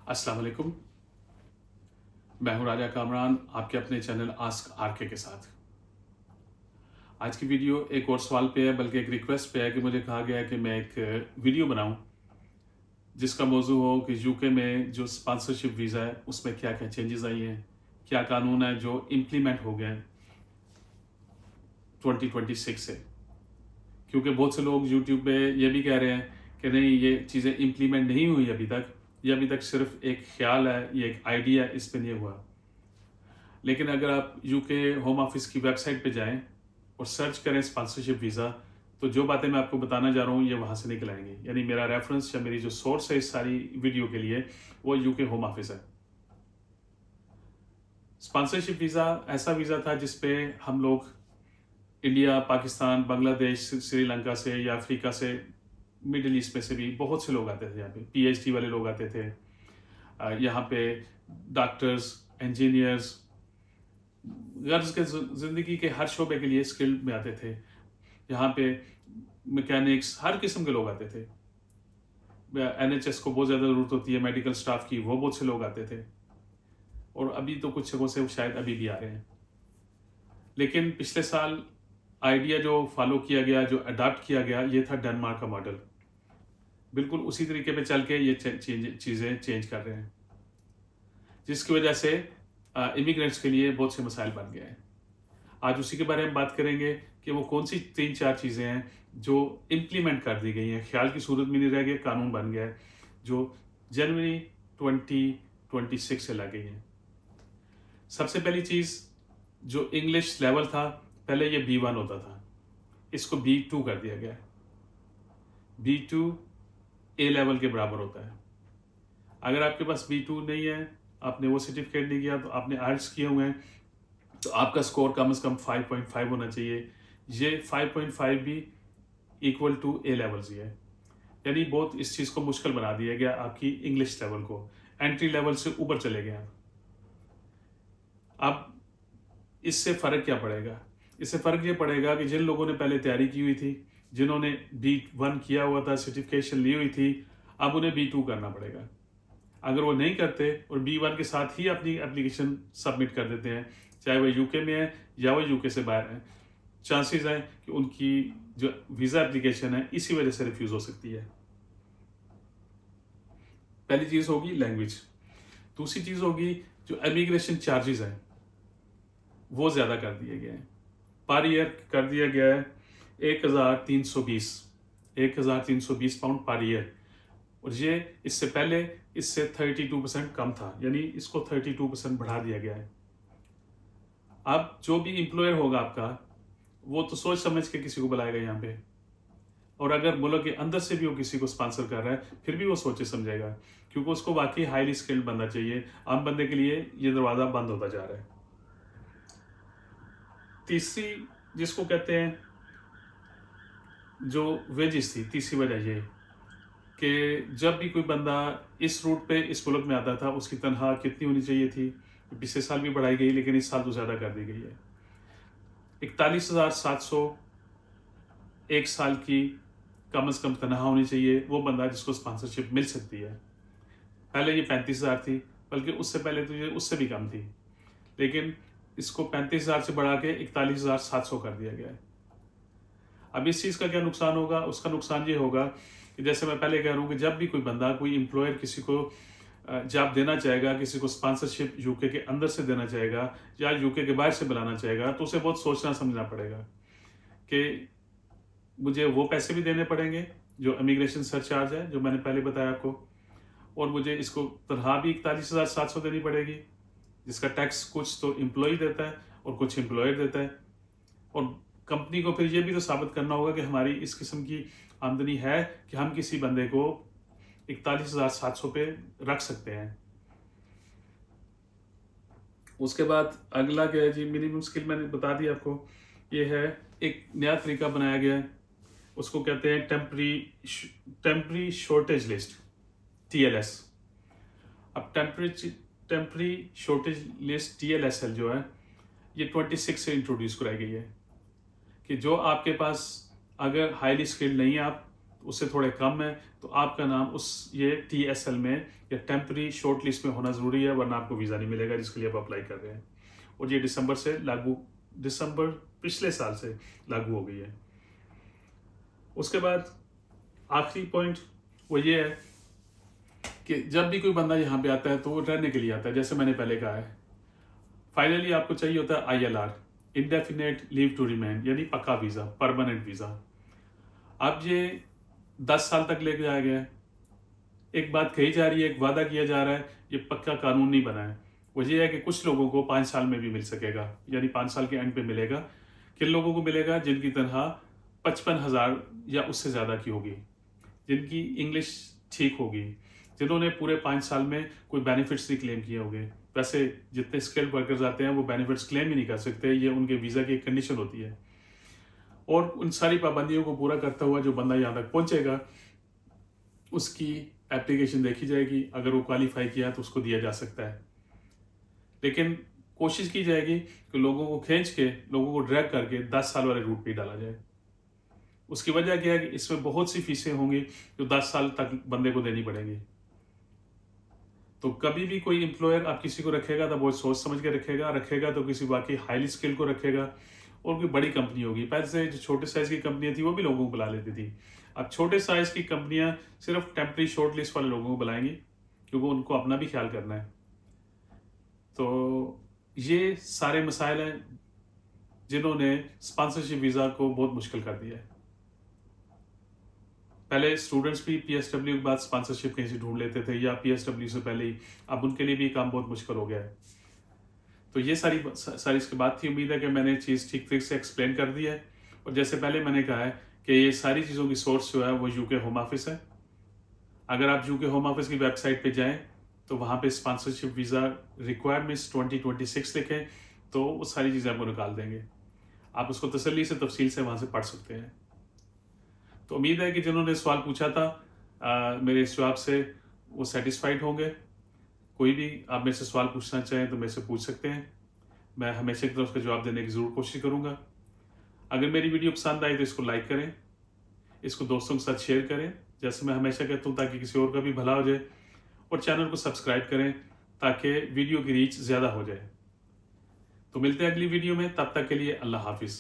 अस्सलाम वालेकुम। मैं हूं राजा कामरान, आपके अपने चैनल आस्क आरके के साथ। आज की वीडियो एक और सवाल पे है, बल्कि एक रिक्वेस्ट पे है कि मुझे कहा गया है कि मैं एक वीडियो बनाऊं जिसका मौजू हो कि यूके में जो स्पॉन्सरशिप वीज़ा है उसमें क्या क्या चेंजेस आई हैं, क्या कानून है जो इम्प्लीमेंट हो गए हैं 2026 से। क्योंकि बहुत से लोग यूट्यूब पे ये भी कह रहे हैं कि नहीं, ये चीज़ें इम्प्लीमेंट नहीं हुई अभी तक, ये अभी तक सिर्फ एक ख्याल है, ये एक आइडिया, इस पर नहीं हुआ। लेकिन अगर आप यूके होम ऑफिस की वेबसाइट पे जाएं और सर्च करें स्पॉन्सरशिप वीज़ा, तो जो बातें मैं आपको बताना जा रहा हूँ ये वहाँ से निकल आएंगी। यानी मेरा रेफरेंस या मेरी जो सोर्स है इस सारी वीडियो के लिए वो यूके होम ऑफिस है। स्पॉन्सरशिप वीज़ा ऐसा वीज़ा था जिसपे हम लोग इंडिया, पाकिस्तान, बांग्लादेश, श्रीलंका से या अफ्रीका से, मिडिल ईस्ट में से भी बहुत से लोग आते थे। यहाँ पे पीएचडी वाले लोग आते थे। यहाँ पे डॉक्टर्स, इंजीनियर्स, गर्ज के ज़िंदगी के हर शोबे के लिए स्किल्ड में आते थे। यहाँ पे मैकेनिक्स, हर किस्म के लोग आते थे। एनएचएस को बहुत ज़्यादा ज़रूरत होती है मेडिकल स्टाफ की, वो बहुत से लोग आते थे। और अभी तो कुछ जगहों से शायद अभी भी आ रहे हैं। लेकिन पिछले साल आइडिया जो फॉलो किया गया, जो अडाप्ट किया गया, ये था डेनमार्क का मॉडल। बिल्कुल उसी तरीके पे चल के ये चीज़ें चेंज कर रहे हैं, जिसकी वजह से इमिग्रेंट्स के लिए बहुत से मसाइल बन गए हैं। आज उसी के बारे में बात करेंगे कि वो कौन सी 3-4 चीज़ें हैं जो इम्प्लीमेंट कर दी गई हैं, ख्याल की सूरत में नहीं रह गए, कानून बन गया है, जो जनवरी 2026 से लग गई हैं। सबसे पहली चीज़, जो इंग्लिश लेवल था, पहले ये B1 होता था, इसको B2 कर दिया गया है। B2 A लेवल के बराबर होता है। अगर आपके पास B2 नहीं है, आपने वो सर्टिफिकेट नहीं किया, तो आपने आर्ट्स किए हुए हैं, तो आपका स्कोर कम से कम 5.5 होना चाहिए। ये 5.5 भी इक्वल टू A लेवल्स ही है। यानी बहुत इस चीज़ को मुश्किल बना दिया गया आपकी इंग्लिश लेवल को, एंट्री लेवल से ऊपर चले गए आप। अब इससे फ़र्क क्या पड़ेगा? इससे फ़र्क ये पड़ेगा कि जिन लोगों ने पहले तैयारी की हुई थी, जिन्होंने B1 किया हुआ था, सर्टिफिकेशन ली हुई थी, अब उन्हें B2 करना पड़ेगा। अगर वो नहीं करते और B1 के साथ ही अपनी एप्लीकेशन सबमिट कर देते हैं, चाहे वो यूके में है या वो यूके से बाहर है, चांसेस हैं कि उनकी जो वीज़ा एप्लीकेशन है इसी वजह से रिफ्यूज़ हो सकती है। पहली चीज़ होगी लैंग्वेज। दूसरी चीज़ होगी जो इमिग्रेशन चार्जेस हैं वो ज़्यादा कर दिए गए हैं। पर ईयर कर दिया गया है 1320 पाउंड पर ईयर। और ये इससे पहले इससे 32% कम था, यानी इसको 32% बढ़ा दिया गया है। अब जो भी एम्प्लॉयर होगा आपका, वो तो सोच समझ के किसी को बुलाएगा यहाँ पे। और अगर मुल्क के अंदर से भी वो किसी को स्पॉन्सर कर रहा है, फिर भी वो सोचे समझेगा, क्योंकि उसको वाकई हाईली स्किल्ड बंदा चाहिए। आम बंदे के लिए ये दरवाज़ा बंद होता जा रहा है। तीसरी जिसको कहते हैं जो वेजेस थी, तीसरी वजह ये कि जब भी कोई बंदा इस रूट पे इस मुल्क में आता था, उसकी तनख्वाह कितनी होनी चाहिए थी, पिछले साल भी बढ़ाई गई, लेकिन इस साल तो ज़्यादा कर दी गई है। 41,700 एक साल की कम से कम तनख्वाह होनी चाहिए वो बंदा जिसको स्पॉन्सरशिप मिल सकती है। पहले ये 35,000 थी, बल्कि उससे पहले तो ये उससे भी कम थी, लेकिन इसको 35,000 से बढ़ा के 41,700 कर दिया गया है। अब इस चीज़ का क्या नुकसान होगा? उसका नुकसान ये होगा कि जैसे मैं पहले कह रहा हूँ कि जब भी कोई बंदा, कोई एम्प्लॉयर किसी को जॉब देना चाहेगा, किसी को स्पॉन्सरशिप यूके के अंदर से देना चाहेगा या यूके के बाहर से बुलाना चाहेगा, तो उसे बहुत सोचना समझना पड़ेगा कि मुझे वो पैसे भी देने पड़ेंगे जो इमिग्रेशन सरचार्ज है, जो मैंने पहले बताया आपको, और मुझे इसको तनख्वाह भी 41,700 देनी पड़ेगी, जिसका टैक्स कुछ तो एम्प्लॉय देता है और कुछ एम्प्लॉयर देता है। और कंपनी को फिर ये भी तो साबित करना होगा कि हमारी इस किस्म की आमदनी है कि हम किसी बंदे को 41,700 पे रख सकते हैं। उसके बाद अगला क्या है जी, मिनिमम स्किल मैंने बता दी आपको। ये है एक नया तरीका बनाया गया है, उसको कहते हैं टेम्परी शॉर्टेज लिस्ट, TLS। अब टेम्परी शॉर्टेज लिस्ट TLSL जो है, ये 26 से इंट्रोड्यूस कराई गई है कि जो आपके पास अगर हाईली स्किल्ड नहीं है आप, तो उससे थोड़े कम है, तो आपका नाम उस ये TSL में या टेम्पररी शॉर्ट लिस्ट में होना ज़रूरी है, वरना आपको वीज़ा नहीं मिलेगा जिसके लिए आप अप्लाई कर रहे हैं। और ये दिसंबर पिछले साल से लागू हो गई है। उसके बाद आखिरी पॉइंट वो ये है कि जब भी कोई बंदा यहाँ पे आता है तो वो रहने के लिए आता है, जैसे मैंने पहले कहा है। फाइनली आपको चाहिए होता है ILR, indefinite leave to remain, यानी पक्का वीज़ा, परमानेंट वीज़ा। अब ये 10 साल तक लेके जाया गया है। एक बात कही जा रही है, एक वादा किया जा रहा है, ये पक्का कानून नहीं बना है। वो ये है कि कुछ लोगों को 5 साल में भी मिल सकेगा, यानी 5 साल के एंड पे मिलेगा। किन लोगों को मिलेगा? जिनकी तनख्वाह 55,000 या उससे ज़्यादा की होगी, जिनकी इंग्लिश ठीक होगी, जिन्होंने पूरे 5 साल में कोई बेनिफिट्स नहीं क्लेम किए होंगे। वैसे जितने स्किल्ड वर्कर्स आते हैं वो बेनिफिट्स क्लेम ही नहीं कर सकते, ये उनके वीज़ा की एक कंडीशन होती है। और उन सारी पाबंदियों को पूरा करता हुआ जो बंदा यहाँ तक पहुँचेगा, उसकी एप्लीकेशन देखी जाएगी, अगर वो क्वालिफाई किया तो उसको दिया जा सकता है। लेकिन कोशिश की जाएगी कि लोगों को खींच के, लोगों को ड्रैग करके 10 साल वाले रूट पे डाला जाए। उसकी वजह क्या है कि इसमें बहुत सी फीसें होंगी जो 10 साल तक बंदे को देनी पड़ेंगी। तो कभी भी कोई एम्प्लॉयर आप किसी को रखेगा तो बहुत सोच समझ के रखेगा तो किसी बाकी हाईली स्किल को रखेगा, और कोई बड़ी कंपनी होगी। पहले से जो छोटे साइज की कंपनियां थी वो भी लोगों को बुला लेती थी। अब छोटे साइज की कंपनियां सिर्फ टेम्पररी शॉर्ट लिस्ट वाले लोगों को बुलाएंगी, क्योंकि उनको अपना भी ख्याल करना है। तो ये सारे मसाइल हैं जिन्होंने स्पॉन्सरशिप वीज़ा को बहुत मुश्किल कर दिया है। पहले स्टूडेंट्स भी PSW के बाद स्पॉन्सरशिप कहीं से ढूंढ लेते थे, या PSW से पहले ही, अब उनके लिए भी काम बहुत मुश्किल हो गया है। तो ये सारी इसकी बात थी। उम्मीद है कि मैंने चीज़ ठीक तरीके से एक्सप्लेन कर दी है। और जैसे पहले मैंने कहा है कि ये सारी चीज़ों की सोर्स जो है वो UK होम ऑफिस है। अगर आप UK होम ऑफिस की वेबसाइट पे जाएं तो वहाँ पे स्पॉन्सरशिप वीज़ा रिक्वायरमेंट्स 2026 लिखें, तो वो सारी चीज़ें आपको निकाल देंगे। आप उसको तसल्ली से तफसील से वहाँ से पढ़ सकते हैं। तो उम्मीद है कि जिन्होंने सवाल पूछा था मेरे इस जवाब से वो सेटिस्फाइड होंगे। कोई भी आप मेरे से सवाल पूछना चाहें तो मेरे से पूछ सकते हैं, मैं हमेशा की तरफ उसका जवाब देने की ज़रूर कोशिश करूँगा। अगर मेरी वीडियो पसंद आई तो इसको लाइक करें, इसको दोस्तों के साथ शेयर करें, जैसे मैं हमेशा कहता हूँ, ताकि किसी और का भी भला हो जाए। और चैनल को सब्सक्राइब करें ताकि वीडियो की रीच ज़्यादा हो जाए। तो मिलते हैं अगली वीडियो में, तब तक के लिए अल्लाह हाफिज़।